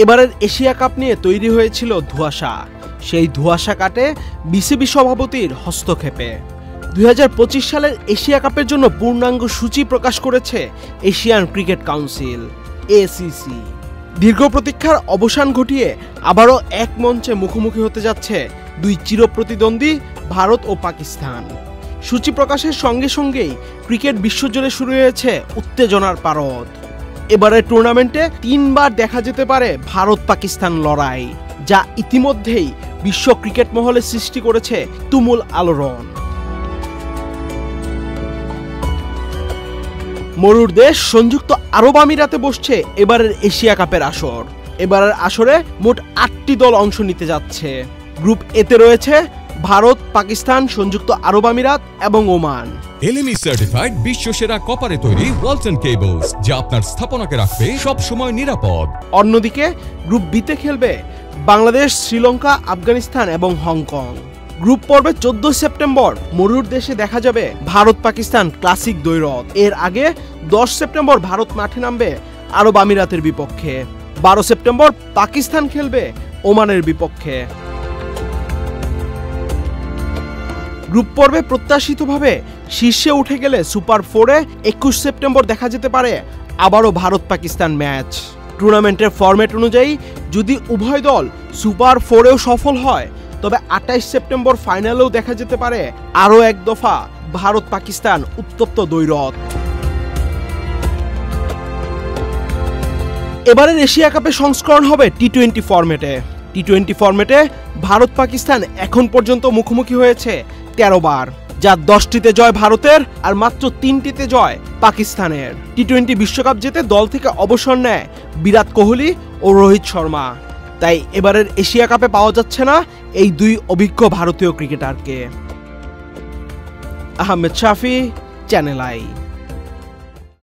এবারের Asia cup নিয়ে তৈরি হয়েছিল ধোঁয়াশা। সেই ধোঁয়াশা কাটে বিসিবি সভাপতির হস্তক্ষেপে। 2025 সালের এশিয়া কাপের জন্য পূর্ণাঙ্গ সূচি প্রকাশ করেছে এশিয়ান ক্রিকেট কাউন্সিল ACC। দীর্ঘ প্রতীক্ষার অবসান ঘটিয়ে আবারও এক মঞ্চে মুখোমুখি হতে যাচ্ছে দুই চিরপ্রতিদ্বন্দ্বী ভারত ও পাকিস্তান। সূচি প্রকাশের সঙ্গে সঙ্গেই ক্রিকেট বিশ্বজুড়ে শুরু হয়েছে উত্তেজনার পারদ। এবারের টুর্নামেন্টে 3 বার দেখা যেতে পারে ভারত পাকিস্তান লড়াই, যা ইতিমধ্যেই বিশ্ব ক্রিকেট মহলে সৃষ্টি করেছে তুমুল আলোড়ন। মরুর দেশ সংযুক্ত আরব আমিরাতে বসছে এবারের এশিয়া কাপের আসর। এবারের আসরে মোট 8টি দল অংশ নিতে যাচ্ছে। গ্রুপ এতে রয়েছে ভারত, পাকিস্তান, সংযুক্ত আরব আমিরাত এবং ওমান। LME সার্টিফাইড বিশ্বসেরা কপারে তৈরি ওয়ালটন কেবলস, যা আপনার স্থাপনাকে রাখবে সব সময় নিরাপদ। অন্যদিকে গ্রুপ বিতে খেলবে বাংলাদেশ, শ্রীলঙ্কা, আফগানিস্তান এবং হংকং। গ্রুপ পর্বে 14 সেপ্টেম্বর মরুর দেশে দেখা যাবে ভারত পাকিস্তান ক্লাসিক দ্বৈরথ। এর আগে 10 সেপ্টেম্বর ভারত মাঠে নামবে আরব আমিরাতের বিপক্ষে। 12 সেপ্টেম্বর পাকিস্তান খেলবে ওমানের বিপক্ষে। গ্রুপ পর্বে প্রত্যাশিতভাবে শীর্ষে উঠে গেলে সুপার 4-এ 21 সেপ্টেম্বর দেখা যেতে পারে আবারও ভারত পাকিস্তান ম্যাচ। টুর্নামেন্টের ফরম্যাট অনুযায়ী যদি উভয় দল সুপার 4-এও সফল হয়, তবে 28 সেপ্টেম্বর ফাইনালেও দেখা যেতে পারে আরও এক দফা ভারত পাকিস্তান উত্তপ্ত দ্বৈরথ। এবারের এশিয়া কাপের সংস্করণ হবে টি-20 ফরম্যাটে। টি-20 ফরম্যাটে ভারত পাকিস্তান এখন পর্যন্ত মুখোমুখি হয়েছে 13 বার, যার 10টিতে জয় ভারতের আর মাত্র 3টিতে জয় পাকিস্তানের। টি-20 বিশ্বকাপ জিতে দল থেকে অবসর নেয় বিরাট কোহলি ও রোহিত শর্মা। তাই এবারের এশিয়া কাপে পাওয়া যাচ্ছে না এই দুই অভিজ্ঞ ভারতীয় ক্রিকেটারকে। আহমেদ শাফি, চ্যানেল আই।